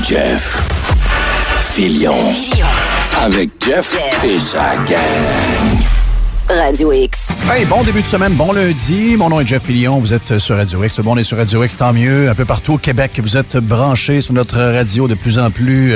Jeff Fillion. Avec Jeff et sa gang. Radio X. Hey, bon début de semaine, bon lundi. Mon nom est Jeff Fillion, vous êtes sur Radio X. Tout le monde est sur Radio X, tant mieux. Un peu partout au Québec, vous êtes branchés sur notre radio de plus en plus,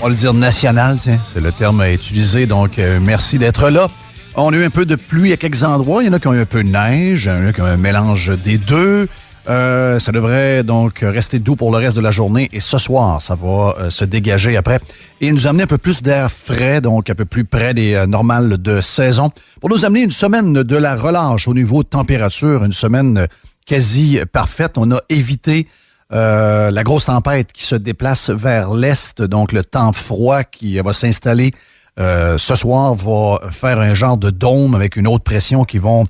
on va le dire, nationale. Tiens, c'est le terme à utiliser, donc merci d'être là. On a eu un peu de pluie à quelques endroits. Il y en a qui ont eu un peu de neige, il y en a qui ont un mélange des deux. Ça devrait donc rester doux pour le reste de la journée. Et ce soir, ça va se dégager après et nous amener un peu plus d'air frais, donc un peu plus près des normales de saison, pour nous amener une semaine de la relâche au niveau de température, une semaine quasi parfaite. On a évité la grosse tempête qui se déplace vers l'est, donc le temps froid qui va s'installer ce soir va faire un genre de dôme avec une haute pression qui va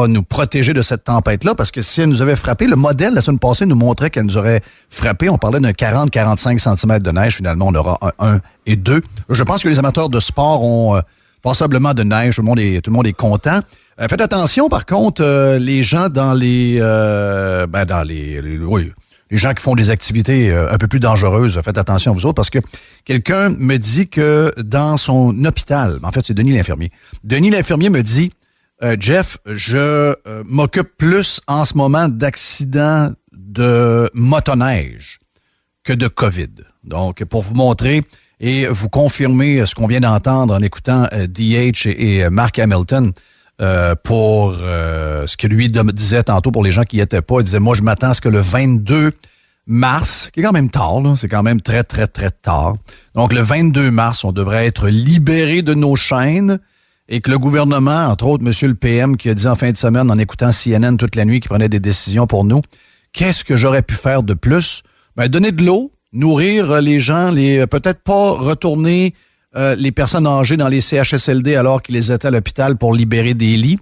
nous protéger de cette tempête-là, parce que si elle nous avait frappé, le modèle la semaine passée nous montrait qu'elle nous aurait frappé. On parlait d'un 40-45 cm de neige. Finalement, on aura un 1 et 2. Je pense que les amateurs de sport ont passablement de neige. Tout le monde est content. Faites attention, par contre, les gens dans les gens qui font des activités un peu plus dangereuses, faites attention à vous autres, parce que quelqu'un me dit que dans son hôpital, en fait, c'est Denis l'infirmier. Denis l'infirmier me dit: Jeff, je m'occupe plus en ce moment d'accidents de motoneige que de COVID. Donc, pour vous montrer et vous confirmer ce qu'on vient d'entendre en écoutant DH et Mark Hamilton pour ce que lui disait tantôt pour les gens qui n'y étaient pas. Il disait: moi, je m'attends à ce que le 22 mars, qui est quand même tard, là, c'est quand même très, très, très tard. Donc, le 22 mars, on devrait être libéré de nos chaînes. Et que le gouvernement, entre autres, M. le PM, qui a dit en fin de semaine, en écoutant CNN toute la nuit, qui prenait des décisions pour nous, qu'est-ce que j'aurais pu faire de plus? Ben, donner de l'eau, nourrir les gens, peut-être pas retourner les personnes âgées dans les CHSLD alors qu'ils étaient à l'hôpital pour libérer des lits.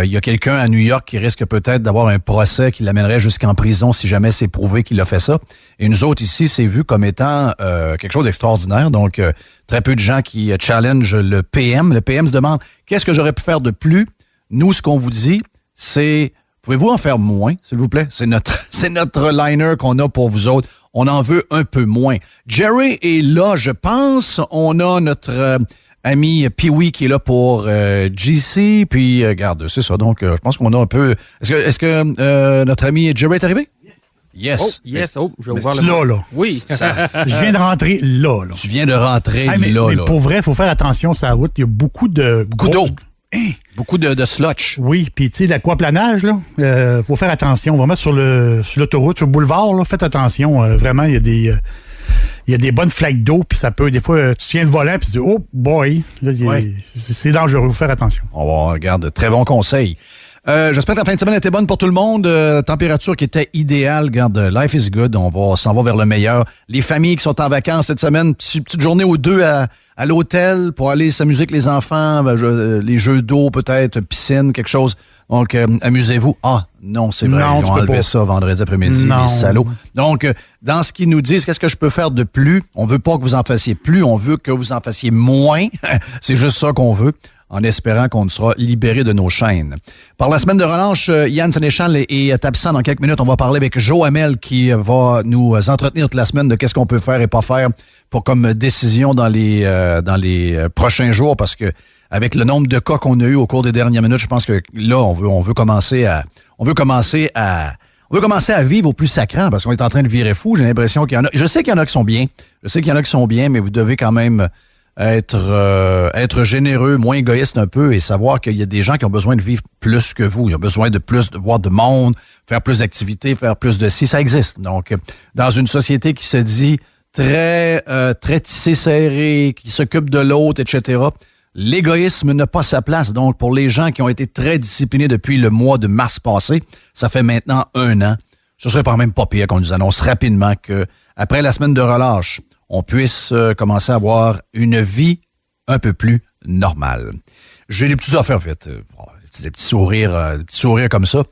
Il y a quelqu'un à New York qui risque peut-être d'avoir un procès qui l'amènerait jusqu'en prison si jamais c'est prouvé qu'il a fait ça. Et nous autres ici, c'est vu comme étant quelque chose d'extraordinaire. Donc, très peu de gens qui challenge le PM. Le PM se demande: qu'est-ce que j'aurais pu faire de plus? Nous, ce qu'on vous dit, c'est: pouvez-vous en faire moins, s'il vous plaît? C'est notre liner qu'on a pour vous autres. On en veut un peu moins. Jerry est là, je pense. On a notre ami Pee-wee qui est là pour GC. Puis, regarde, c'est ça. Donc, je pense qu'on a un peu... Est-ce que notre ami Jerry est arrivé? Yes. Oh, yes. Oh, je vais voir le... Là. Oui. Je viens de rentrer là. Tu viens de rentrer mais là. Pour vrai, il faut faire attention sur la route. Il y a beaucoup d'eau. Beaucoup de slotch. Oui, puis tu sais, l'aquaplanage, là, faut faire attention. Vraiment sur l'autoroute, sur le boulevard, là, faites attention. Vraiment, il y a des bonnes flaques d'eau, puis ça peut, des fois, tu tiens le volant, puis tu dis: oh boy, là, c'est dangereux, faut faire attention. On regarde, très bon conseil. J'espère que la fin de semaine était bonne pour tout le monde. Température qui était idéale. Regarde, life is good. On s'en va vers le meilleur. Les familles qui sont en vacances cette semaine, petite journée ou deux à l'hôtel pour aller s'amuser avec les enfants, les jeux d'eau peut-être, piscine, quelque chose. Donc, amusez-vous. Ah, non, c'est vrai, ils ont enlevé ça vendredi après-midi, les salauds. Donc, dans ce qu'ils nous disent, qu'est-ce que je peux faire de plus? On veut pas que vous en fassiez plus, on veut que vous en fassiez moins. C'est juste ça qu'on veut, en espérant qu'on sera libéré de nos chaînes. Par la semaine de relâche, Yann Sénéchal est absent dans quelques minutes. On va parler avec Joe Hamel qui va nous entretenir toute la semaine de qu'est-ce qu'on peut faire et pas faire pour comme décision dans les prochains jours, parce que avec le nombre de cas qu'on a eu au cours des dernières minutes, je pense que là, on veut commencer à vivre au plus sacrant, parce qu'on est en train de virer fou. J'ai l'impression qu'il y en a. Je sais qu'il y en a qui sont bien. Mais vous devez quand même être généreux, moins égoïste un peu, et savoir qu'il y a des gens qui ont besoin de vivre plus que vous. Ils ont besoin de voir de monde, faire plus d'activités, faire plus de ci. Ça existe. Donc, dans une société qui se dit très tissée serrée, qui s'occupe de l'autre, etc., l'égoïsme n'a pas sa place. Donc, pour les gens qui ont été très disciplinés depuis le mois de mars passé, ça fait maintenant 1 an, ce serait pas même pas pire qu'on nous annonce rapidement que après la semaine de relâche, on puisse commencer à avoir une vie un peu plus normale. J'ai des petites affaires faites, des petits sourires comme ça.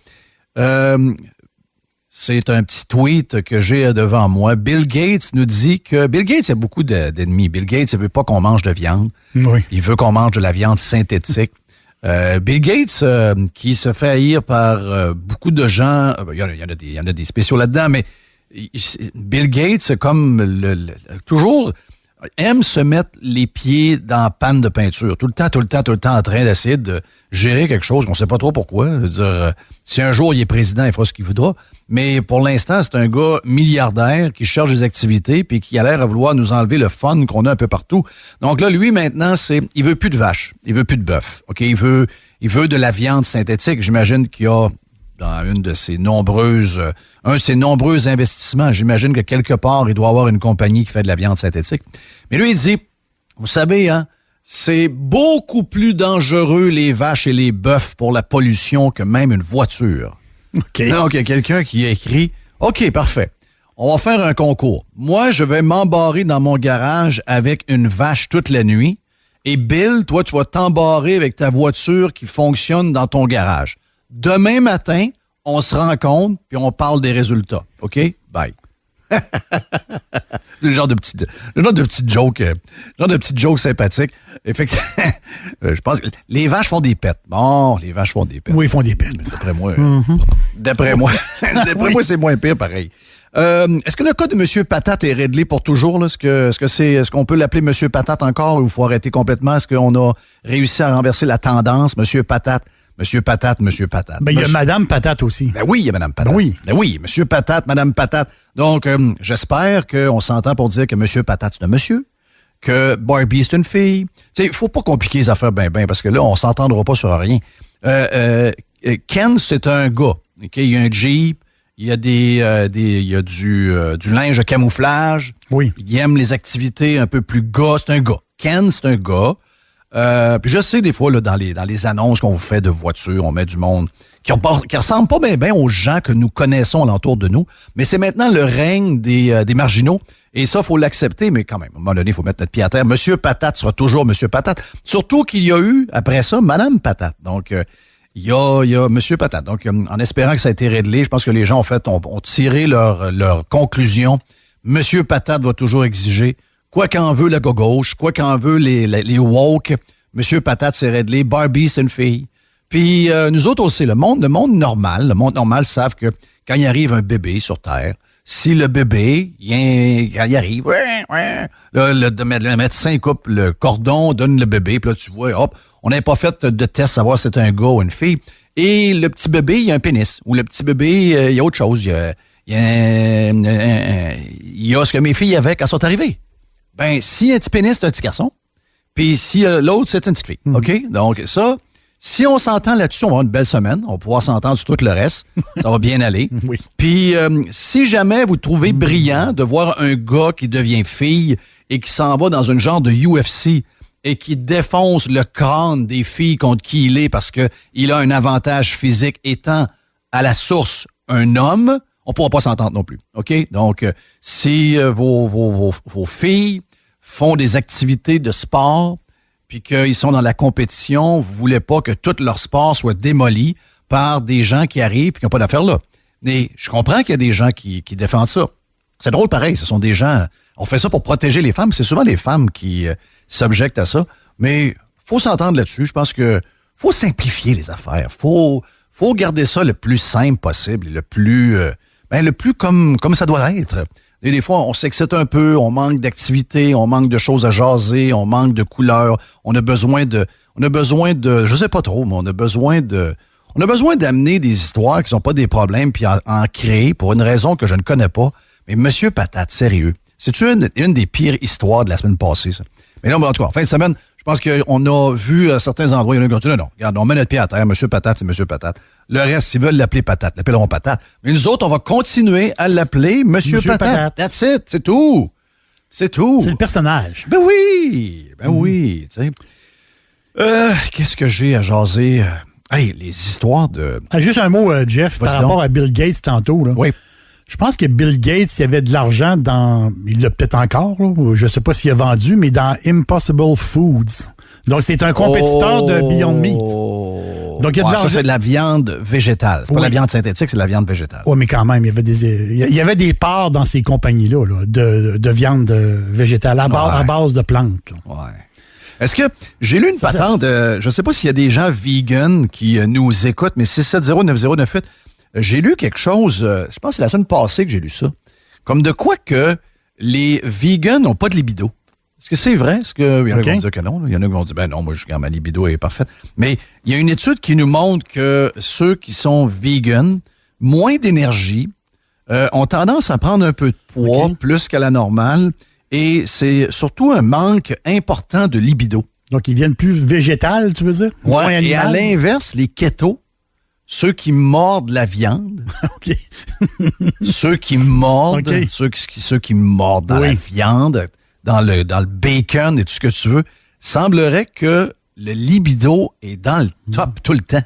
C'est un petit tweet que j'ai devant moi. Bill Gates nous dit que... Bill Gates a beaucoup d'ennemis. Bill Gates, il veut pas qu'on mange de viande. Oui. Il veut qu'on mange de la viande synthétique. Bill Gates, qui se fait haïr par beaucoup de gens... Il y en a des spéciaux là-dedans, mais Bill Gates, comme toujours, aime se mettre les pieds dans la panne de peinture. Tout le temps en train d'essayer de gérer quelque chose qu'on ne sait pas trop pourquoi. Je veux dire, si un jour il est président, il fera ce qu'il voudra. Mais pour l'instant, c'est un gars milliardaire qui cherche des activités puis qui a l'air à vouloir nous enlever le fun qu'on a un peu partout. Donc là, lui, maintenant, il veut plus de vaches, il veut plus de bœuf. OK? Il veut de la viande synthétique. J'imagine qu'il y a dans un de ses nombreux investissements. J'imagine que quelque part, il doit avoir une compagnie qui fait de la viande synthétique. Mais lui, il dit, vous savez, hein, c'est beaucoup plus dangereux les vaches et les bœufs pour la pollution que même une voiture. OK. Donc, il y a quelqu'un qui a écrit, OK, parfait. On va faire un concours. Moi, je vais m'embarrer dans mon garage avec une vache toute la nuit. Et Bill, toi, tu vas t'embarrer avec ta voiture qui fonctionne dans ton garage. Demain matin, on se rencontre puis on parle des résultats. OK? Bye. C'est le genre de petite joke, sympathique. Effectivement, je pense que les vaches font des pets. Bon, les vaches font des pets. Oui, ils font des pets. D'après moi, c'est moins pire, pareil. Est-ce que le cas de M. Patate est réglé pour toujours? Là? Est-ce qu'on peut l'appeler M. Patate encore ou il faut arrêter complètement? Est-ce qu'on a réussi à renverser la tendance? M. Patate. Ben, il y a Mme Patate aussi. Ben oui, il y a Mme Patate. Ben oui, M. Patate, Mme Patate. Donc, j'espère qu'on s'entend pour dire que M. Patate, c'est un monsieur, que Barbie, c'est une fille. Tu sais, il faut pas compliquer les affaires ben, parce que là, on s'entendra pas sur rien. Ken, c'est un gars. Okay? Il y a un Jeep, il y a il y a du linge de camouflage. Oui. Il aime les activités un peu plus gars. C'est un gars. Ken, c'est un gars. Puis je sais, des fois, là, dans les annonces qu'on vous fait de voitures, on met du monde qui ressemble pas bien aux gens que nous connaissons alentour de nous. Mais c'est maintenant le règne des marginaux. Et ça, il faut l'accepter, mais quand même, à un moment donné, il faut mettre notre pied à terre. Monsieur Patate sera toujours Monsieur Patate. Surtout qu'il y a eu, après ça, Madame Patate. Donc, il y a Monsieur Patate. Donc, en espérant que ça a été réglé, je pense que les gens, en fait, ont tiré leur conclusion. Monsieur Patate va toujours exiger. Quoi qu'en veut la gauche, quoi qu'en veut les woke, Monsieur Patate, c'est réglé. Barbie, c'est une fille. Puis nous autres aussi, le monde normal savent que quand il arrive un bébé sur Terre, si le bébé, quand il arrive, là, le médecin coupe le cordon, donne le bébé, puis là, tu vois, hop, on n'a pas fait de test savoir si c'est un gars ou une fille. Et le petit bébé, il y a un pénis. Ou le petit bébé, il y a autre chose. Il y a ce que mes filles avaient quand elles sont arrivées. Ben, si un petit pénis, c'est un petit garçon. Puis si l'autre, c'est une petite fille. OK? Donc, ça, si on s'entend là-dessus, on va avoir une belle semaine. On va pouvoir s'entendre sur tout le reste. Ça va bien aller. Oui. Puis, si jamais vous trouvez brillant de voir un gars qui devient fille et qui s'en va dans une genre de UFC et qui défonce le crâne des filles contre qui il est parce qu'il a un avantage physique étant à la source un homme, on ne pourra pas s'entendre non plus. OK? Donc, si vos filles font des activités de sport puis qu'ils sont dans la compétition, vous ne voulez pas que tout leur sport soit démoli par des gens qui arrivent et qui n'ont pas d'affaires là. Mais je comprends qu'il y a des gens qui défendent ça. C'est drôle pareil, ce sont des gens... On fait ça pour protéger les femmes. C'est souvent les femmes qui s'objectent à ça. Mais faut s'entendre là-dessus. Je pense que faut simplifier les affaires. Faut garder ça le plus simple possible et le plus comme ça doit être. Et des fois, on s'excite un peu, on manque d'activité, on manque de choses à jaser, on manque de couleurs. On a besoin de, je sais pas trop, mais on a besoin d'amener des histoires qui sont pas des problèmes puis en créer pour une raison que je ne connais pas. Mais Monsieur Patate, sérieux. C'est une des pires histoires de la semaine passée, ça. Mais là, en tout cas, en fin de semaine, je pense qu'on a vu à certains endroits, il y en a qui ont dit non, regarde, on met notre pied à terre, Monsieur Patate, c'est Monsieur Patate. Le reste, s'ils veulent l'appeler Patate, l'appelleront Patate. Mais nous autres, on va continuer à l'appeler Monsieur Patate. That's it, c'est tout. C'est tout. C'est le personnage. Ben oui, tu sais. Qu'est-ce que j'ai à jaser? Hey, les histoires de... Ah, juste un mot, Jeff, par rapport à Bill Gates tantôt. Là. Oui. Je pense que Bill Gates, il y avait de l'argent dans... Il l'a peut-être encore, là, je ne sais pas s'il a vendu, mais dans Impossible Foods. Donc, c'est un compétiteur de Beyond Meat. Donc, il y a de l'argent. Ça, c'est de la viande végétale. C'est pas la viande synthétique, c'est de la viande végétale. Oui, mais quand même, il y avait des parts dans ces compagnies-là là, de viande végétale à base de plantes. Ouais. Est-ce que j'ai lu une patente, je ne sais pas s'il y a des gens vegans qui nous écoutent, mais 670-9098, j'ai lu quelque chose, je pense que c'est la semaine passée que j'ai lu ça. comme de quoi que les vegans n'ont pas de libido. Est-ce que c'est vrai? Est-ce que, il y en a qui vont dire que non. Il y en a qui vont dire, ben non, moi, ma libido est parfaite. Mais il y a une étude qui nous montre que ceux qui sont vegans, moins d'énergie, ont tendance à prendre un peu de poids, plus qu'à la normale, et c'est surtout un manque important de libido. Donc, ils deviennent plus végétales, tu veux dire? Ouais, et à l'inverse, les ketos, ceux qui mordent la viande, ceux qui mordent, ceux qui mordent dans la viande, dans le bacon et tout ce que tu veux, semblerait que le libido est dans le top tout le temps.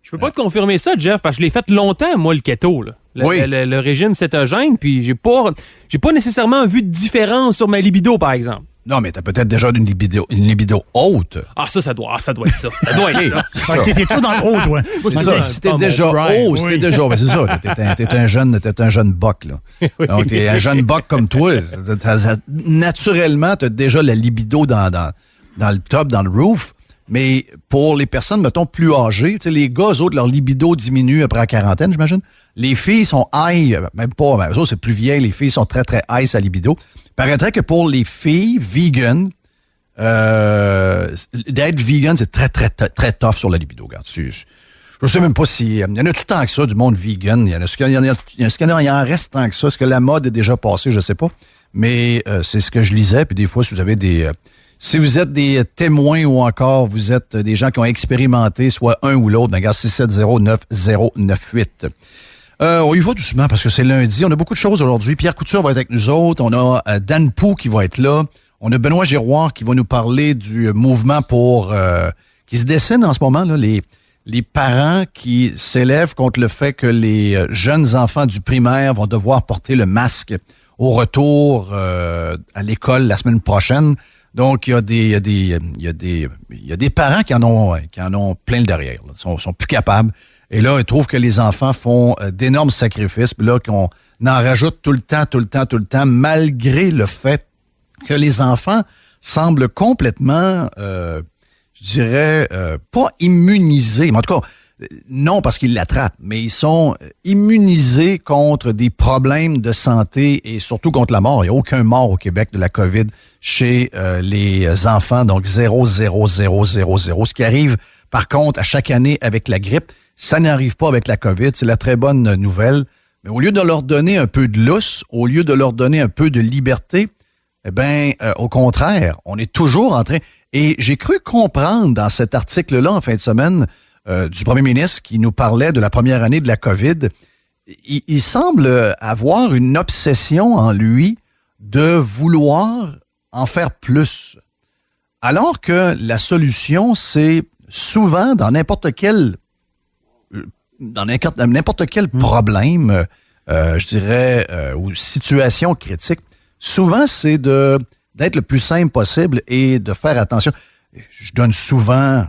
Je peux pas te confirmer ça, Jeff, parce que je l'ai fait longtemps, moi, le keto, là. Le régime cétogène, puis j'ai pas nécessairement vu de différence sur ma libido, par exemple. Non, mais t'as peut-être déjà une libido haute. Ah, ça doit être ça. Ça doit être ça. T'étais tout dans le haut, toi. C'est ça. Si t'es déjà haut, c'est ça. T'es un jeune boc, là. Donc, t'es un jeune boc comme toi. Naturellement, t'as déjà la libido dans le top, dans le roof. Mais pour les personnes, mettons, plus âgées, tu sais, les gars, eux autres, leur libido diminue après la quarantaine, j'imagine. Les filles sont high, même pas, eux autres, c'est plus vieille, les filles sont très, très high, sa libido. Il paraîtrait que pour les filles vegan, d'être vegan, c'est très, très, très, très tough sur la libido. Regarde, je sais même pas si... Il y en a tout tant que ça, du monde vegan. Est-ce qu'il en reste tant que ça? Est-ce que la mode est déjà passée? Je sais pas. Mais c'est ce que je lisais. Puis des fois, si vous avez si vous êtes des témoins ou encore vous êtes des gens qui ont expérimenté soit un ou l'autre, regarde 670-9098. On y va doucement parce que c'est lundi. On a beaucoup de choses aujourd'hui. Pierre Couture va être avec nous autres. On a Dan Pou qui va être là. On a Benoît Giroir qui va nous parler du mouvement qui se dessine en ce moment, là, les parents qui s'élèvent contre le fait que les jeunes enfants du primaire vont devoir porter le masque au retour à l'école la semaine prochaine. Donc, il y a des parents qui en ont plein le derrière. Ils sont plus capables. Et là, ils trouvent que les enfants font d'énormes sacrifices. Puis là, qu'on en rajoute tout le temps, malgré le fait que les enfants semblent complètement, je dirais, pas immunisés. Mais en tout cas, non parce qu'ils l'attrapent, mais ils sont immunisés contre des problèmes de santé et surtout contre la mort. Il n'y a aucun mort au Québec de la COVID chez les enfants, donc 0, 0, 0, 0, 0. Ce qui arrive, par contre, à chaque année avec la grippe, ça n'arrive pas avec la COVID. C'est la très bonne nouvelle. Mais au lieu de leur donner un peu de lousse, au lieu de leur donner un peu de liberté, eh bien, au contraire, on est toujours en train... Et j'ai cru comprendre dans cet article-là, en fin de semaine, du premier ministre qui nous parlait de la première année de la COVID, il semble avoir une obsession en lui de vouloir en faire plus. Alors que la solution, c'est souvent dans n'importe quel problème, je dirais, ou situation critique, souvent c'est d'être le plus simple possible et de faire attention. Je donne souvent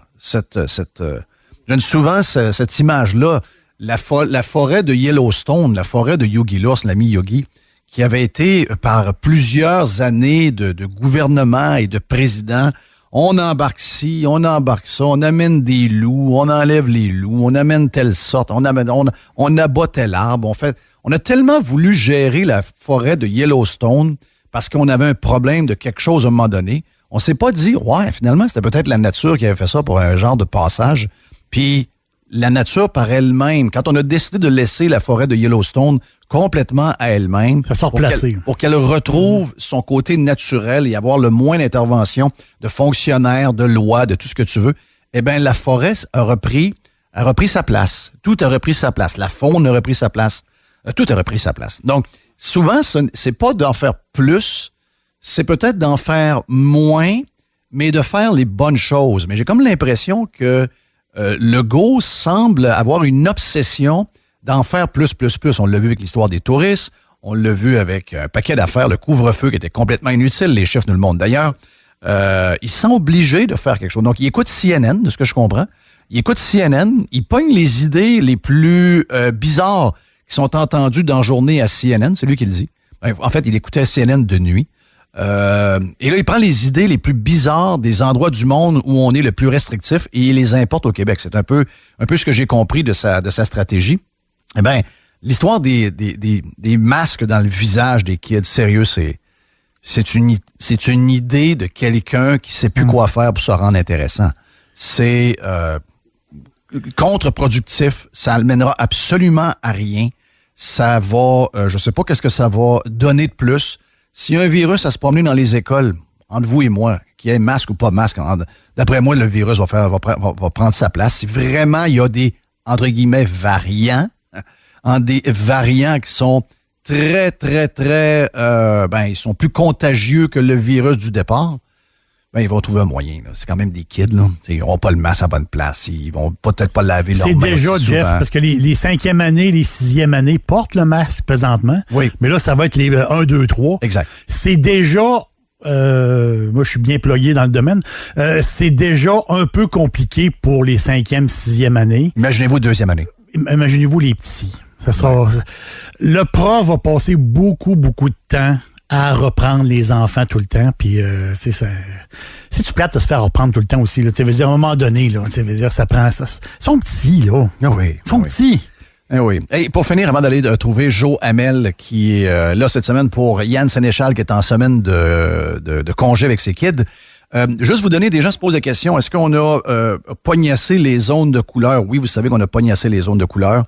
cette image-là, la forêt de Yellowstone, la forêt de Yogi l'ours, l'ami Yogi, qui avait été par plusieurs années de gouvernement et de présidents, on embarque ci, on embarque ça, on amène des loups, on enlève les loups, on amène telle sorte, on abat tel arbre, on a tellement voulu gérer la forêt de Yellowstone parce qu'on avait un problème de quelque chose à un moment donné. On s'est pas dit, ouais, finalement, c'était peut-être la nature qui avait fait ça pour un genre de passage. Puis la nature par elle-même, quand on a décidé de laisser la forêt de Yellowstone complètement à elle-même, ça sort placé. Pour qu'elle retrouve son côté naturel et avoir le moins d'intervention de fonctionnaires, de lois, de tout ce que tu veux, eh bien, la forêt a repris sa place. Tout a repris sa place. La faune a repris sa place. Tout a repris sa place. Donc, souvent, c'est pas d'en faire plus, c'est peut-être d'en faire moins, mais de faire les bonnes choses. Mais j'ai comme l'impression que Legault semble avoir une obsession d'en faire plus. On l'a vu avec l'histoire des touristes, on l'a vu avec un paquet d'affaires, le couvre-feu qui était complètement inutile, les chiffres nous le montrent d'ailleurs. Il se sent obligé de faire quelque chose. Donc, il écoute CNN, de ce que je comprends. Il écoute CNN, il pogne les idées les plus bizarres qui sont entendues dans la journée à CNN, c'est lui qui le dit. En fait, il écoutait CNN de nuit. Et là, il prend les idées les plus bizarres des endroits du monde où on est le plus restrictif et il les importe au Québec. C'est un peu ce que j'ai compris de sa stratégie. Eh bien, l'histoire des masques dans le visage des kids, sérieux, c'est une idée de quelqu'un qui sait plus quoi faire pour se rendre intéressant. C'est contre-productif. Ça ne mènera absolument à rien. Ça va, je sais pas qu'est-ce que ça va donner de plus. S'il y a un virus à se promener dans les écoles, entre vous et moi, qu'il y ait masque ou pas masque, d'après moi, le virus va prendre sa place. Si vraiment il y a des, entre guillemets, variants, des variants qui sont très, très, très, ils sont plus contagieux que le virus du départ, ils vont trouver un moyen. Là. C'est quand même des kids, là. Ils n'auront pas le masque à bonne place. Ils vont peut-être pas laver leurs mains. C'est déjà, Jeff, parce que les 5e années, les 6e années portent le masque présentement. Oui. Mais là, ça va être les 1, 2, 3. Exact. C'est déjà... moi, je suis bien ployé dans le domaine. C'est déjà un peu compliqué pour les 5e, 6e années. Imaginez-vous 2e année. Imaginez-vous les petits. Ça sera... Le prof va passer beaucoup, beaucoup de temps à reprendre les enfants tout le temps. Puis, c'est-tu plate de se faire reprendre tout le temps aussi? Là, veut dire, à un moment donné, là, veut dire, ça prend... Ils sont petits, là. Oui. Ils sont petits. Eh oui. Hey, pour finir, avant d'aller trouver Joe Hamel, qui est là cette semaine pour Yann Sénéchal, qui est en semaine de congé avec ses kids, juste vous donner, des gens se posent la question, est-ce qu'on a pognassé les zones de couleur? Oui, vous savez qu'on a pognassé les zones de couleur.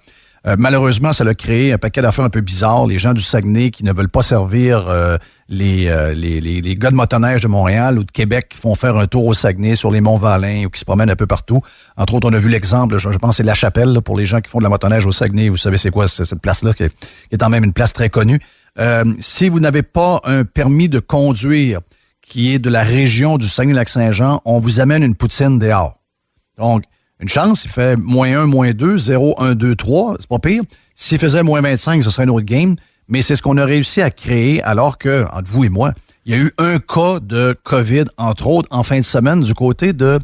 Malheureusement, ça a créé un paquet d'affaires un peu bizarres. Les gens du Saguenay qui ne veulent pas servir les gars de motoneige de Montréal ou de Québec qui font faire un tour au Saguenay sur les Monts-Valin ou qui se promènent un peu partout. Entre autres, on a vu l'exemple, je pense que c'est La Chapelle, là, pour les gens qui font de la motoneige au Saguenay. Vous savez c'est quoi cette place-là, qui est quand même une place très connue. Si vous n'avez pas un permis de conduire qui est de la région du Saguenay-Lac-Saint-Jean, on vous amène une poutine dehors. Donc, une chance, il fait -1, -2, 0, 1, 2, 3, c'est pas pire. S'il faisait -25, ce serait un autre game. Mais c'est ce qu'on a réussi à créer alors que, entre vous et moi, il y a eu un cas de COVID, entre autres, en fin de semaine du côté de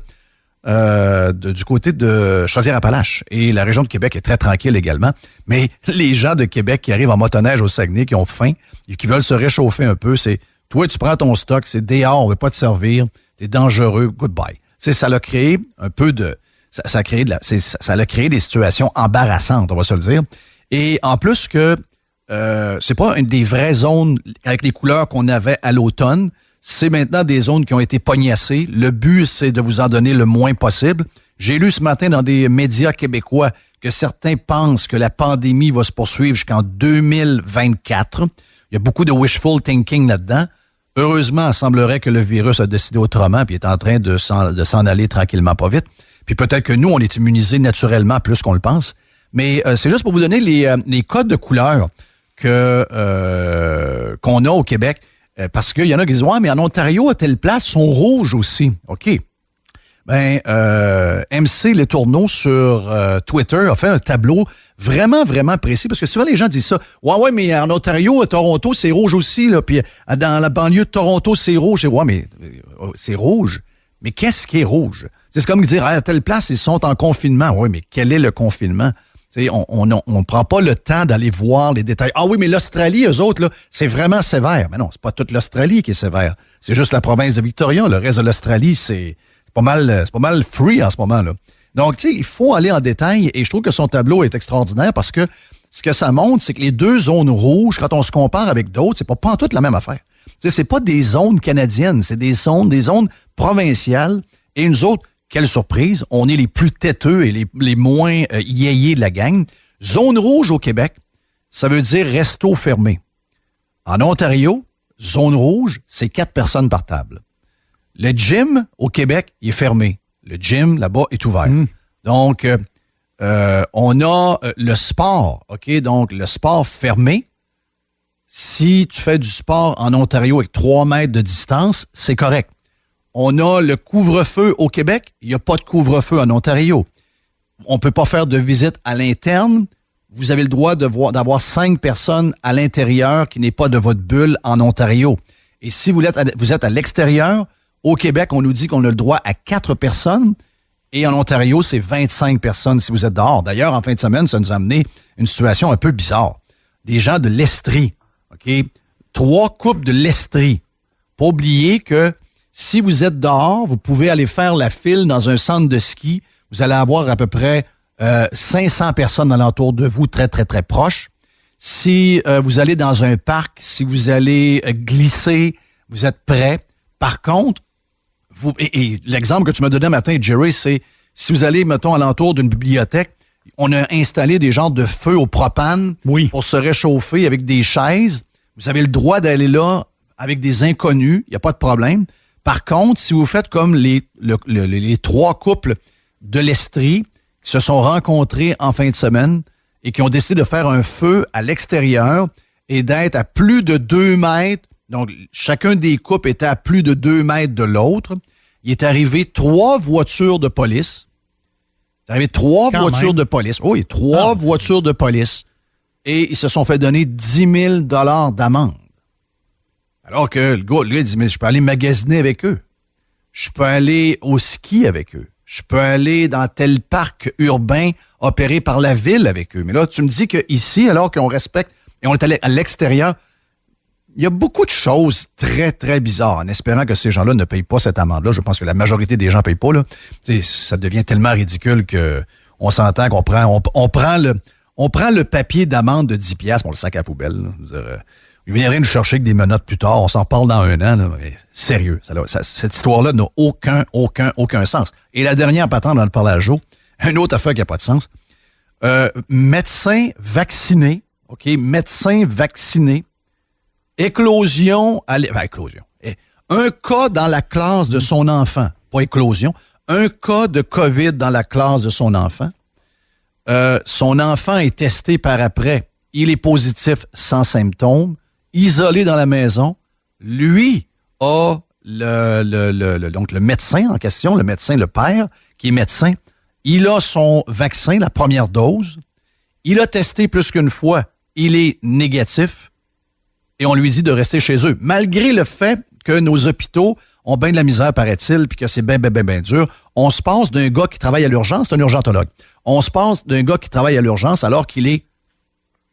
Chaudière-Appalaches. Et la région de Québec est très tranquille également. Mais les gens de Québec qui arrivent en motoneige au Saguenay, qui ont faim et qui veulent se réchauffer un peu, c'est toi, tu prends ton stock, c'est dehors, on veut pas te servir, t'es dangereux, goodbye. Ça l'a créé un peu de... Ça a créé des situations embarrassantes, on va se le dire. Et en plus que c'est pas une des vraies zones avec les couleurs qu'on avait à l'automne, c'est maintenant des zones qui ont été pognassées. Le but, c'est de vous en donner le moins possible. J'ai lu ce matin dans des médias québécois que certains pensent que la pandémie va se poursuivre jusqu'en 2024. Il y a beaucoup de wishful thinking là-dedans. Heureusement, il semblerait que le virus a décidé autrement puis est en train de s'en aller tranquillement, pas vite. Puis peut-être que nous, on est immunisés naturellement plus qu'on le pense. Mais c'est juste pour vous donner les codes de couleur qu'on a au Québec. Parce qu'il y en a qui disent « Ouais, mais en Ontario, à telle place, sont rouges aussi. » OK. MC Les Tourneaux sur Twitter a fait un tableau vraiment, vraiment précis. Parce que souvent, les gens disent ça. Ouais, mais en Ontario, à Toronto, c'est rouge aussi. Là. Puis dans la banlieue de Toronto, c'est rouge. Ouais, mais c'est rouge. Mais qu'est-ce qui est rouge? C'est comme dire, à telle place, ils sont en confinement. Oui, mais quel est le confinement? On prend pas le temps d'aller voir les détails. Ah oui, mais l'Australie, eux autres, là, c'est vraiment sévère. Mais non, c'est pas toute l'Australie qui est sévère. C'est juste la province de Victoria. Le reste de l'Australie, c'est pas mal free en ce moment, là. Donc, tu sais, il faut aller en détail et je trouve que son tableau est extraordinaire parce que ce que ça montre, c'est que les deux zones rouges, quand on se compare avec d'autres, c'est pas en toute la même affaire. Tu sais, c'est pas des zones canadiennes, c'est des zones provinciales et nous autres, quelle surprise, on est les plus têteux et les moins yéyés de la gang. Zone rouge au Québec, ça veut dire resto fermé. En Ontario, zone rouge, c'est 4 personnes par table. Le gym au Québec, il est fermé. Le gym, là-bas, est ouvert. Donc, on a le sport, OK? Donc, le sport fermé. Si tu fais du sport en Ontario avec 3 mètres de distance, c'est correct. On a le couvre-feu au Québec. Il n'y a pas de couvre-feu en Ontario. On ne peut pas faire de visite à l'interne. Vous avez le droit d'avoir 5 personnes à l'intérieur qui n'est pas de votre bulle en Ontario. Et si vous êtes à l'extérieur, au Québec, on nous dit qu'on a le droit à 4 personnes. Et en Ontario, c'est 25 personnes si vous êtes dehors. D'ailleurs, en fin de semaine, ça nous a amené une situation un peu bizarre. Des gens de l'Estrie, OK? 3 couples de l'Estrie. Pas oublier que si vous êtes dehors, vous pouvez aller faire la file dans un centre de ski. Vous allez avoir à peu près 500 personnes alentour de vous, très, très, très proches. Si vous allez dans un parc, si vous allez glisser, vous êtes prêt. Par contre, et l'exemple que tu m'as donné un matin, Jerry, c'est si vous allez, mettons, alentour d'une bibliothèque, on a installé des genres de feux au propane pour se réchauffer avec des chaises. Vous avez le droit d'aller là avec des inconnus, il n'y a pas de problème. Par contre, si vous faites comme les 3 couples de l'Estrie qui se sont rencontrés en fin de semaine et qui ont décidé de faire un feu à l'extérieur et d'être à plus de 2 mètres, donc chacun des couples était à plus de 2 mètres de l'autre, il est arrivé 3 voitures de police. Il est arrivé 3 voitures de police. Oui, 3 voitures de police. Et ils se sont fait donner 10 000 $ d'amende. Alors que le gars, lui, il dit, mais je peux aller magasiner avec eux. Je peux aller au ski avec eux. Je peux aller dans tel parc urbain opéré par la ville avec eux. Mais là, tu me dis qu'ici, alors qu'on respecte, et on est allé à l'extérieur, il y a beaucoup de choses très, très bizarres, en espérant que ces gens-là ne payent pas cette amende-là. Je pense que la majorité des gens ne payent pas. Là. Ça devient tellement ridicule qu'on s'entend qu'on prend le papier d'amende de 10$, on le sac à la poubelle. Il viendrait nous chercher avec des menottes plus tard. On s'en parle dans 1 an. Là, mais sérieux, cette histoire-là n'a aucun sens. Et la dernière patente dans le parlage, une autre affaire qui n'a pas de sens. Médecin vacciné, OK, médecin vacciné, éclosion. Un cas dans la classe de son enfant, pas éclosion, un cas de COVID dans la classe de son enfant. Son enfant est testé par après. Il est positif sans symptômes. Isolé dans la maison, lui a donc le médecin en question, le médecin, le père, qui est médecin, il a son vaccin, la première dose, il a testé plus qu'une fois, il est négatif, et on lui dit de rester chez eux, malgré le fait que nos hôpitaux ont bien de la misère, paraît-il, puis que c'est bien dur. On se passe d'un gars qui travaille à l'urgence, c'est un urgentologue, on se passe d'un gars qui travaille à l'urgence alors qu'il est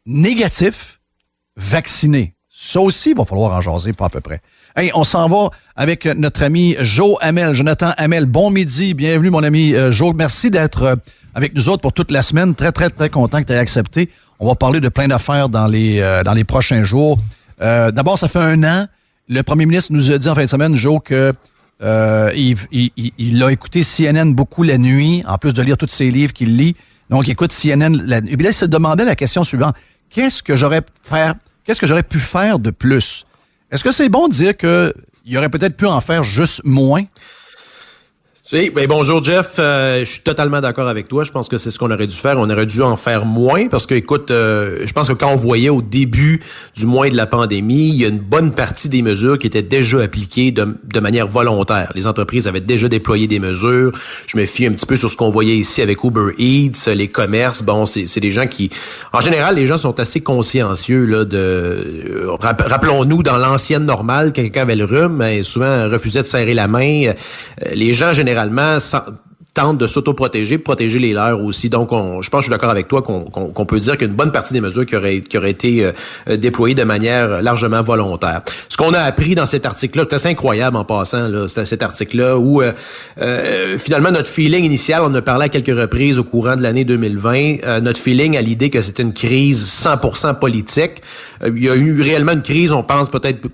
négatif, vacciné. Ça aussi, il va falloir en jaser, pas à peu près. Hey, on s'en va avec notre ami Joe Hamel, Jonathan Hamel. Bon midi, bienvenue mon ami Joe. Merci d'être avec nous autres pour toute la semaine. Très, très, très content que tu aies accepté. On va parler de plein d'affaires dans les prochains jours. D'abord, ça fait 1 an. Le premier ministre nous a dit en fin de semaine, Joe, que il a écouté CNN beaucoup la nuit, en plus de lire tous ses livres qu'il lit. Donc, il écoute CNN la nuit. Et puis là, il se demandait la question suivante. Qu'est-ce que j'aurais pu faire de plus? Est-ce que c'est bon de dire qu'il aurait peut-être pu en faire juste moins? Oui, ben bonjour Jeff, je suis totalement d'accord avec toi. Je pense que c'est ce qu'on aurait dû faire. On aurait dû en faire moins parce que, écoute, je pense que quand on voyait au début du mois de la pandémie, il y a une bonne partie des mesures qui étaient déjà appliquées de manière volontaire. Les entreprises avaient déjà déployé des mesures. Je me fie un petit peu sur ce qu'on voyait ici avec Uber Eats, les commerces. Bon, c'est des gens qui, en général, les gens sont assez consciencieux là rappelons-nous, dans l'ancienne normale, quelqu'un avait le rhume, mais souvent refusait de serrer la main. Les gens généralement tentent de s'autoprotéger, protéger les leurs aussi. Donc, je pense que je suis d'accord avec toi qu'on peut dire qu'une bonne partie des mesures qui auraient été déployées de manière largement volontaire. Ce qu'on a appris dans cet article-là, c'est assez incroyable en passant, là, cet article-là, où finalement notre feeling initial, on a parlé à quelques reprises au courant de l'année 2020, notre feeling à l'idée que c'était une crise 100% politique. Il y a eu réellement une crise, on pense peut-être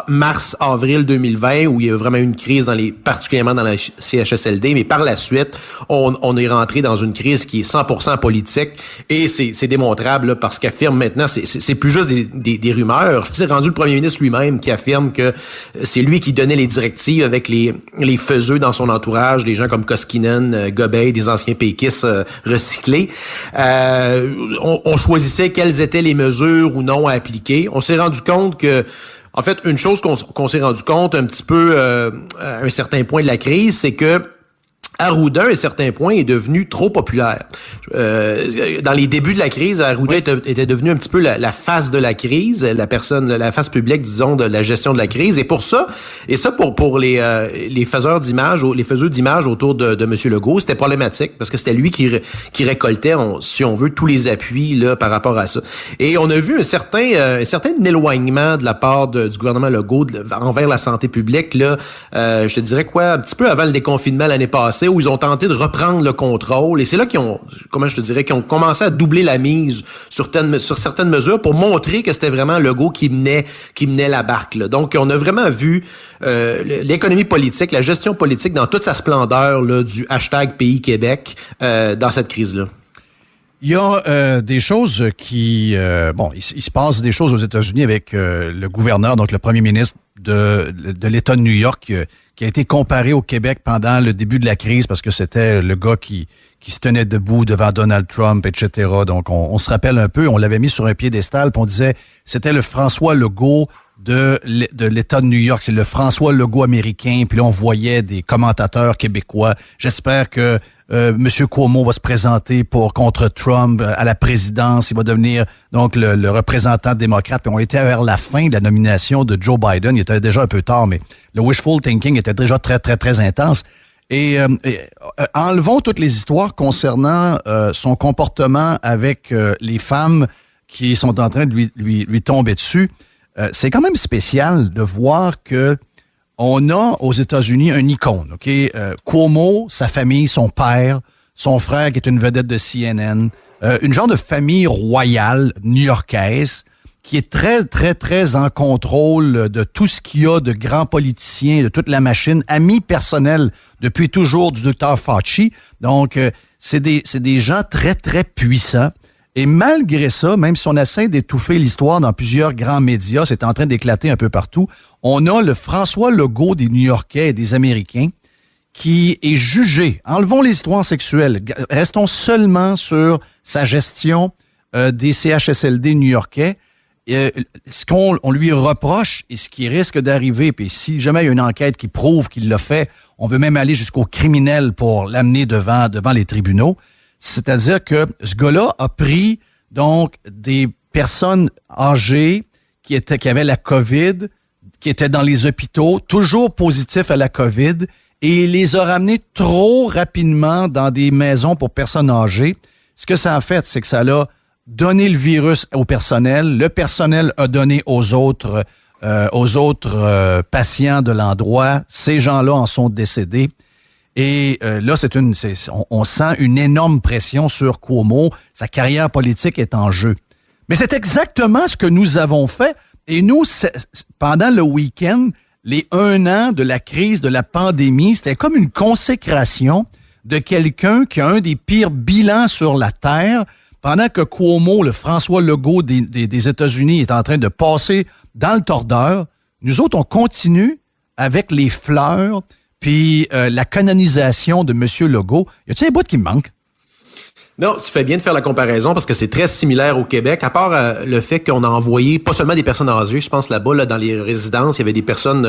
mars-avril 2020, où il y a vraiment eu une crise particulièrement dans la CHSLD, mais par la suite, on est rentré dans une crise qui est 100% politique et c'est démontrable là, parce qu'affirme maintenant, c'est plus juste des rumeurs. C'est rendu le premier ministre lui-même qui affirme que c'est lui qui donnait les directives avec les faiseux dans son entourage, des gens comme Koskinen, Gobeil, des anciens péquistes recyclés. On choisissait quelles étaient les mesures ou non à appliquer. On s'est rendu compte que en fait, une chose qu'on s'est rendu compte un petit peu à un certain point de la crise, c'est que Arruda, à un certain point, est devenu trop populaire. Dans les débuts de la crise, Arruda était devenu un petit peu la face de la crise, la face publique, disons, de la gestion de la crise. Et ça pour les faiseurs d'images, les faiseurs d'images autour de M. Legault, c'était problématique parce que c'était lui qui récoltait, si on veut, tous les appuis là par rapport à ça. Et on a vu un certain éloignement de la part du gouvernement Legault envers la santé publique là. Je te dirais un petit peu avant le déconfinement l'année passée, où ils ont tenté de reprendre le contrôle. Et c'est là qu'ils ont commencé à doubler la mise sur certaines mesures pour montrer que c'était vraiment Legault qui menait la barque, là. Donc, on a vraiment vu l'économie politique, la gestion politique dans toute sa splendeur là, du hashtag Pays Québec dans cette crise-là. Il y a des choses qui... il se passe des choses aux États-Unis avec le gouverneur, donc le premier ministre de l'État de New York, qui a été comparé au Québec pendant le début de la crise parce que c'était le gars qui se tenait debout devant Donald Trump, etc. Donc, on se rappelle un peu, on l'avait mis sur un piédestal, puis on disait c'était le François Legault de l'État de New York. C'est le François Legault américain. Puis là, on voyait des commentateurs québécois. J'espère que M. Cuomo va se présenter contre Trump à la présidence. Il va devenir donc le représentant démocrate. Puis on était vers la fin de la nomination de Joe Biden. Il était déjà un peu tard, mais le wishful thinking était déjà très, très, très intense. Et enlevons toutes les histoires concernant son comportement avec les femmes qui sont en train de lui tomber dessus. C'est quand même spécial de voir que on a aux États-Unis un icône, OK? Cuomo, sa famille, son père, son frère qui est une vedette de CNN, une genre de famille royale new-yorkaise qui est très, très, très en contrôle de tout ce qu'il y a de grands politiciens, de toute la machine, ami personnel depuis toujours du docteur Fauci. Donc, c'est des gens très, très puissants. Et malgré ça, même si on essaie d'étouffer l'histoire dans plusieurs grands médias, c'est en train d'éclater un peu partout, on a le François Legault des New-Yorkais et des Américains qui est jugé. Enlevons les histoires sexuelles. Restons seulement sur sa gestion des CHSLD new-yorkais. Ce qu'on lui reproche et ce qui risque d'arriver, puis si jamais il y a une enquête qui prouve qu'il l'a fait, on veut même aller jusqu'au criminel pour l'amener devant les tribunaux. C'est-à-dire que ce gars-là a pris donc des personnes âgées qui avaient la COVID, qui étaient dans les hôpitaux, toujours positifs à la COVID, et il les a ramenés trop rapidement dans des maisons pour personnes âgées. Ce que ça a fait, c'est que ça a donné le virus au personnel. Le personnel a donné aux autres patients de l'endroit. Ces gens-là en sont décédés. Et là, on sent une énorme pression sur Cuomo. Sa carrière politique est en jeu. Mais c'est exactement ce que nous avons fait. Et nous, pendant le week-end, les 1 an de la crise de la pandémie, c'était comme une consécration de quelqu'un qui a un des pires bilans sur la Terre, pendant que Cuomo, le François Legault des États-Unis, est en train de passer dans le tordeur. Nous autres, on continue avec les fleurs puis la canonisation de M. Legault. Y a-t-il un bout qui me manque? Non, tu fais bien de faire la comparaison parce que c'est très similaire au Québec, à part le fait qu'on a envoyé pas seulement des personnes âgées, je pense là-bas, là, dans les résidences, il y avait des personnes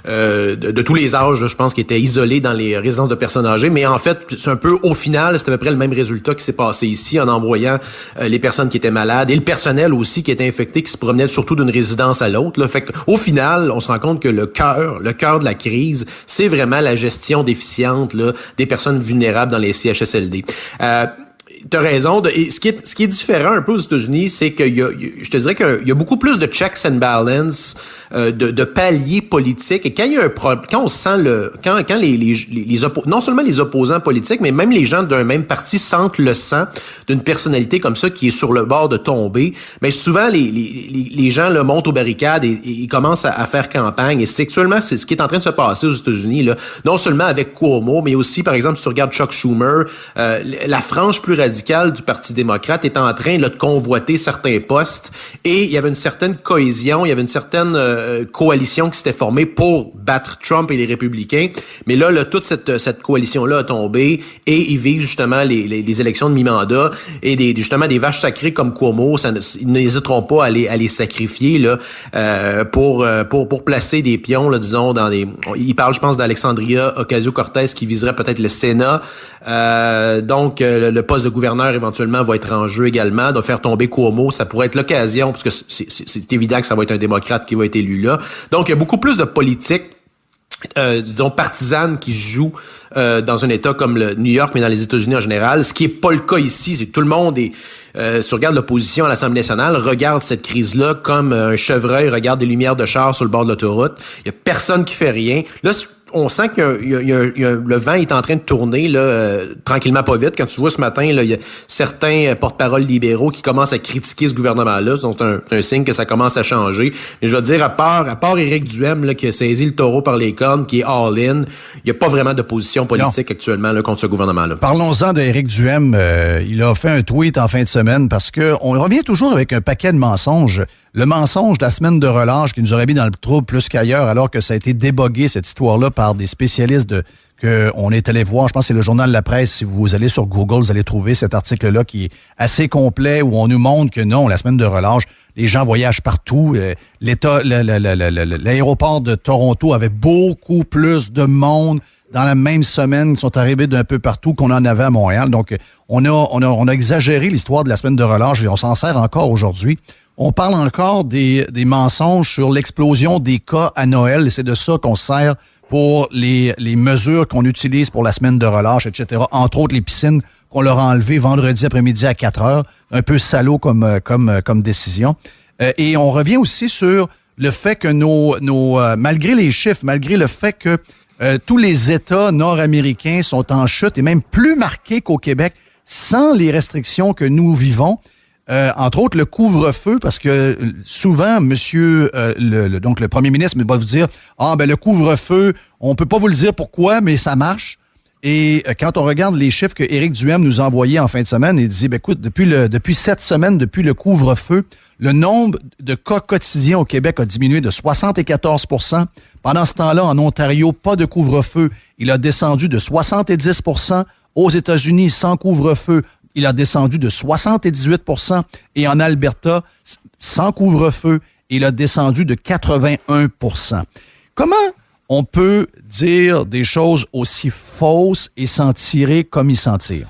de tous les âges, là, je pense, qui étaient isolées dans les résidences de personnes âgées, mais en fait, c'est un peu, au final, c'est à peu près le même résultat qui s'est passé ici en envoyant les personnes qui étaient malades et le personnel aussi qui était infecté, qui se promenait surtout d'une résidence à l'autre, là. Fait qu'au final, on se rend compte que le cœur de la crise, c'est vraiment la gestion déficiente là, des personnes vulnérables dans les CHSLD. T'as raison. Et ce qui est différent un peu aux États-Unis, c'est je te dirais qu'il y a beaucoup plus de checks and balances, de paliers politiques. Et quand il y a quand on sent quand non seulement les opposants politiques, mais même les gens d'un même parti sentent le sang d'une personnalité comme ça qui est sur le bord de tomber, mais souvent les gens là, montent aux barricades et ils commencent à faire campagne. Et sexuellement, c'est ce qui est en train de se passer aux États-Unis là. Non seulement avec Cuomo, mais aussi, par exemple, si tu regardes Chuck Schumer, la frange plus radicale du Parti démocrate est en train là, de convoiter certains postes et il y avait une certaine cohésion, il y avait une certaine coalition qui s'était formée pour battre Trump et les républicains, mais là toute cette coalition-là a tombé et ils vivent justement les élections de mi-mandat et justement des vaches sacrées comme Cuomo, ils n'hésiteront pas à les sacrifier là, pour placer des pions, là, disons, dans des... Il parle, je pense, d'Alexandria Ocasio-Cortez qui viserait peut-être le Sénat, donc le poste de gouverneur éventuellement va être en jeu également, de faire tomber Cuomo, ça pourrait être l'occasion, parce que c'est évident que ça va être un démocrate qui va être élu là. Donc, il y a beaucoup plus de politique, disons, partisane qui joue dans un État comme le New York, mais dans les États-Unis en général, ce qui est pas le cas ici, c'est que tout le monde est... si tu regardes l'opposition à l'Assemblée nationale, regarde cette crise-là comme un chevreuil regarde des lumières de char sur le bord de l'autoroute. Il y a personne qui fait rien. Là, on sent le vent est en train de tourner là, tranquillement pas vite. Quand tu vois ce matin, là, il y a certains porte-paroles libéraux qui commencent à critiquer ce gouvernement-là. Donc c'est un signe que ça commence à changer. Mais je veux dire, à part Éric Duhem là, qui a saisi le taureau par les cornes, qui est all-in, il n'y a pas vraiment d'opposition politique actuellement là, contre ce gouvernement-là. Parlons-en d'Éric Duhem. Il a fait un tweet en fin de semaine parce qu'on revient toujours avec un paquet de mensonges. Le mensonge de la semaine de relâche qui nous aurait mis dans le trouble plus qu'ailleurs, alors que ça a été débogué, cette histoire-là, par des spécialistes qu'on est allé voir. Je pense que c'est le journal La Presse. Si vous allez sur Google, vous allez trouver cet article-là qui est assez complet, où on nous montre que non, la semaine de relâche, les gens voyagent partout. L'aéroport de Toronto avait beaucoup plus de monde dans la même semaine qui sont arrivés d'un peu partout qu'on en avait à Montréal. Donc, on a exagéré l'histoire de la semaine de relâche et on s'en sert encore aujourd'hui. On parle encore des mensonges sur l'explosion des cas à Noël et c'est de ça qu'on sert pour les mesures qu'on utilise pour la semaine de relâche, etc. Entre autres, les piscines qu'on leur a enlevées vendredi après-midi à 4 heures. Un peu salaud comme décision. Et on revient aussi sur le fait que malgré les chiffres, malgré le fait que tous les États nord-américains sont en chute et même plus marqués qu'au Québec sans les restrictions que nous vivons, entre autres, le couvre-feu, parce que souvent, donc le premier ministre va vous dire « Ah, ben le couvre-feu, on peut pas vous le dire pourquoi, mais ça marche. » Et quand on regarde les chiffres que Éric Duhem nous a envoyés en fin de semaine, il dit « Ben écoute, depuis 7 semaines, depuis le couvre-feu, le nombre de cas quotidiens au Québec a diminué de 74 %. Pendant ce temps-là, en Ontario, pas de couvre-feu. Il a descendu de 70 % Aux États-Unis, sans couvre-feu, il a descendu de 78 % et en Alberta, sans couvre-feu, il a descendu de 81 %. Comment on peut dire des choses aussi fausses et s'en tirer comme il s'en tire?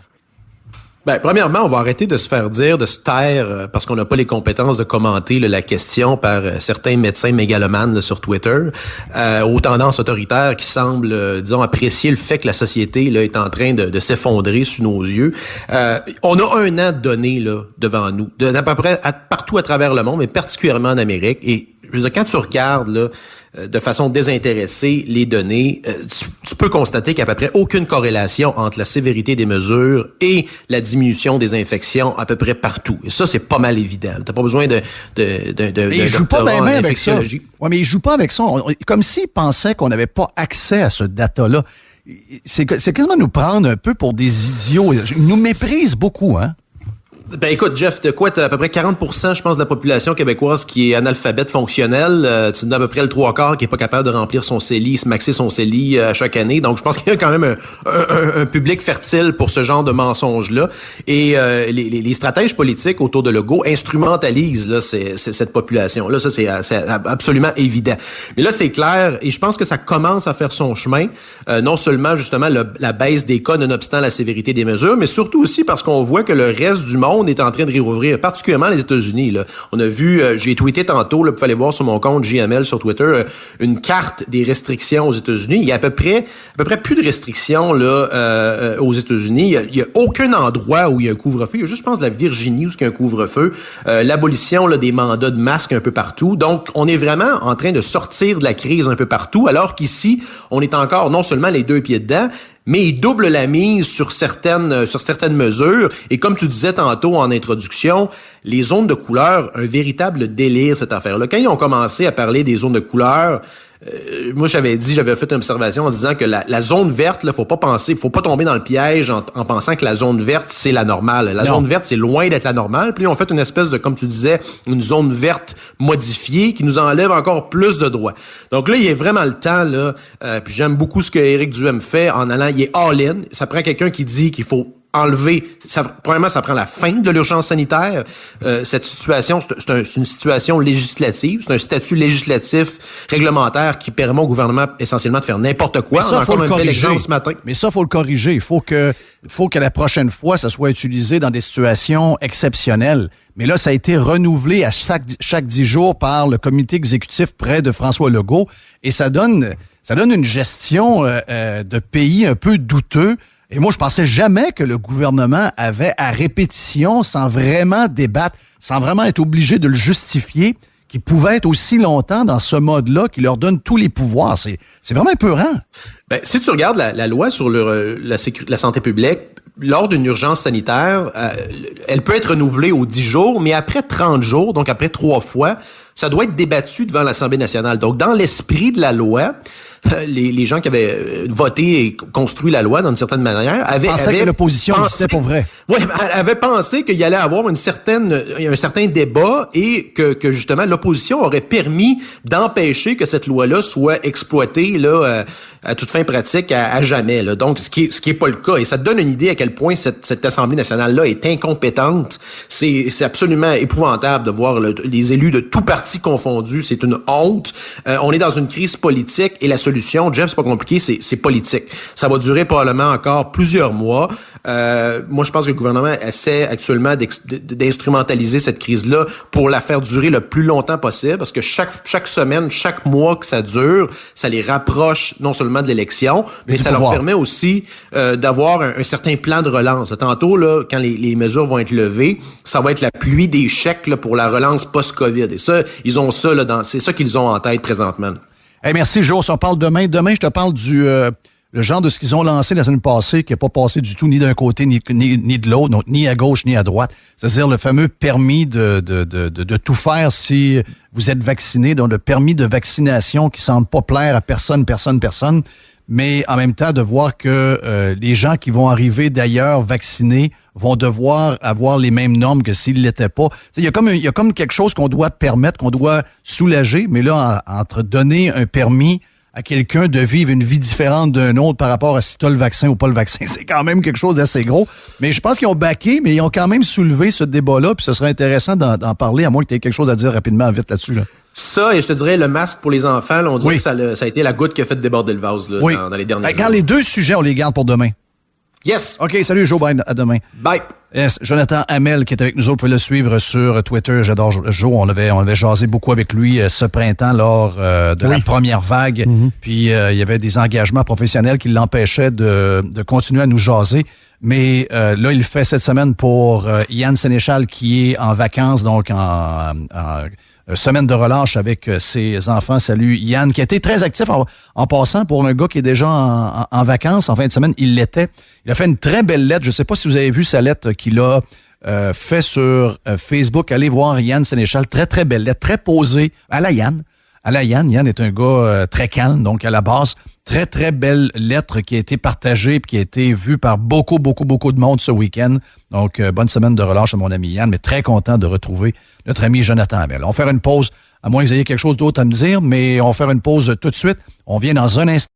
Ben, premièrement, on va arrêter de se faire dire, de se taire, parce qu'on n'a pas les compétences de commenter la question par certains médecins mégalomanes là, sur Twitter, aux tendances autoritaires qui semblent, disons, apprécier le fait que la société là, est en train de s'effondrer sous nos yeux. On a 1 an de données là, devant nous, d'à peu près partout à travers le monde, mais particulièrement en Amérique. Et je veux dire, quand tu regardes là, de façon désintéressée les données, tu peux constater qu'il n'y a à peu près aucune corrélation entre la sévérité des mesures et la diminution des infections à peu près partout. Et ça, c'est pas mal évident. T'as pas besoin d'un doctorat en infectiologie. Oui, mais ils jouent pas avec ça. Comme s'ils pensaient qu'on n'avait pas accès à ce data-là. C'est quasiment nous prendre un peu pour des idiots. Ils nous méprisent beaucoup, hein? Ben écoute, Jeff, t'as à peu près 40%, je pense, de la population québécoise qui est analphabète fonctionnelle. Tu as à peu près le 3/4 qui est pas capable de remplir son CELI, se maxer son CELI à chaque année. Donc, je pense qu'il y a quand même un public fertile pour ce genre de mensonges-là. Et les stratèges politiques autour de Legault instrumentalisent là, cette population-là. Ça, c'est absolument évident. Mais là, c'est clair, et je pense que ça commence à faire son chemin. Non seulement, justement, la baisse des cas, nonobstant la sévérité des mesures, mais surtout aussi parce qu'on voit que le reste du monde est en train de réouvrir, particulièrement les États-Unis. Là. On a vu, j'ai tweeté tantôt, là, vous allez voir sur mon compte JML sur Twitter, une carte des restrictions aux États-Unis. Il y a à peu près plus de restrictions là aux États-Unis. Il y a aucun endroit où il y a un couvre-feu. Il y a juste, je pense, la Virginie où il y a un couvre-feu. L'abolition là, des mandats de masques un peu partout. Donc, on est vraiment en train de sortir de la crise un peu partout, alors qu'ici, on est encore non seulement les 2 pieds dedans, mais il double la mise sur certaines mesures. Et comme tu disais tantôt en introduction, les zones de couleur, un véritable délire, cette affaire-là. Quand ils ont commencé à parler des zones de couleur, moi j'avais fait une observation en disant que la zone verte, là, faut pas tomber dans le piège en pensant que la zone verte, c'est la normale. La zone verte, c'est loin d'être la normale. Puis on fait une espèce de, comme tu disais, une zone verte modifiée qui nous enlève encore plus de droits. Donc là, il y a vraiment le temps, là. Puis j'aime beaucoup ce que Éric Duhem fait en allant, il est all-in. Ça prend quelqu'un qui dit qu'il faut enlever, premièrement, ça prend la fin de l'urgence sanitaire. Cette situation, c'est une situation législative, c'est un statut législatif réglementaire qui permet au gouvernement essentiellement de faire n'importe quoi. Mais ça, faut le corriger. Ce matin. Mais ça, faut le corriger. Il faut que la prochaine fois, ça soit utilisé dans des situations exceptionnelles. Mais là, ça a été renouvelé à chaque 10 jours par le comité exécutif près de François Legault. Et ça donne une gestion de pays un peu douteux. Et moi, je pensais jamais que le gouvernement avait à répétition, sans vraiment débattre, sans vraiment être obligé de le justifier, qui pouvaient être aussi longtemps dans ce mode-là, qui leur donne tous les pouvoirs. C'est vraiment épeurant. Ben, si tu regardes la loi sur la santé publique, lors d'une urgence sanitaire, elle peut être renouvelée aux 10 jours, mais après 30 jours, donc après 3 fois, ça doit être débattu devant l'Assemblée nationale. Donc, dans l'esprit de la loi, les gens qui avaient voté et construit la loi d'une certaine manière avaient que l'opposition existait pour vrai. Oui, avaient pensé qu'il y allait avoir un certain débat et que justement l'opposition aurait permis d'empêcher que cette loi-là soit exploitée là à toute fin pratique à jamais. Là. Donc, ce qui est pas le cas. Et ça te donne une idée à quel point cette Assemblée nationale-là est incompétente. C'est absolument épouvantable de voir les élus de tous partis confondus. C'est une honte. On est dans une crise politique et la solution, Jeff, c'est pas compliqué, c'est politique. Ça va durer probablement encore plusieurs mois. Moi, je pense que le gouvernement essaie actuellement d'instrumentaliser cette crise-là pour la faire durer le plus longtemps possible, parce que chaque semaine, chaque mois que ça dure, ça les rapproche non seulement de l'élection, mais ça leur permet aussi d'avoir un certain plan de relance. Tantôt, là, quand les mesures vont être levées, ça va être la pluie des chèques là, pour la relance post-COVID. Et ça, ils ont ça, là, c'est ça qu'ils ont en tête présentement. Hey, merci, Joe. On parle demain. Demain, je te parle le genre de ce qu'ils ont lancé la semaine passée, qui n'est pas passé du tout ni d'un côté ni de l'autre, donc ni à gauche ni à droite. C'est-à-dire le fameux permis de tout faire si vous êtes vacciné, donc le permis de vaccination qui ne semble pas plaire à personne, mais en même temps de voir que les gens qui vont arriver d'ailleurs vaccinés vont devoir avoir les mêmes normes que s'ils ne l'étaient pas. Il y a comme quelque chose qu'on doit permettre, qu'on doit soulager, mais là, entre donner un permis à quelqu'un de vivre une vie différente d'un autre par rapport à si tu as le vaccin ou pas le vaccin, c'est quand même quelque chose d'assez gros. Mais je pense qu'ils ont backé, mais ils ont quand même soulevé ce débat-là, puis ce serait intéressant d'en parler, à moins que tu aies quelque chose à dire rapidement, vite là-dessus. Là. Ça, et je te dirais, le masque pour les enfants, là, on dirait que ça a été la goutte qui a fait déborder le vase là, dans les derniers jours. Regarde, les deux sujets, on les garde pour demain. Yes! OK, salut Joe Biden, à demain. Bye! Yes, Jonathan Hamel qui est avec nous autres, vous pouvez le suivre sur Twitter. J'adore Joe, on avait jasé beaucoup avec lui ce printemps lors de la première vague. Mm-hmm. Puis il y avait des engagements professionnels qui l'empêchaient de continuer à nous jaser. Mais là, il le fait cette semaine pour Yann Sénéchal qui est en vacances, donc en semaine de relâche avec ses enfants. Salut Yann, qui a été très actif en passant pour un gars qui est déjà en vacances en fin de semaine. Il l'était. Il a fait une très belle lettre. Je ne sais pas si vous avez vu sa lettre qu'il a fait sur Facebook. Allez voir Yann Sénéchal. Très, très belle lettre. Très posée. À la Yann. Yann est un gars très calme, donc à la base, très, très belle lettre qui a été partagée et qui a été vue par beaucoup de monde ce week-end. Donc, bonne semaine de relâche à mon ami Yann, mais très content de retrouver notre ami Jonathan Hamel. On va faire une pause, à moins que vous ayez quelque chose d'autre à me dire, mais on va faire une pause tout de suite. On vient dans un instant.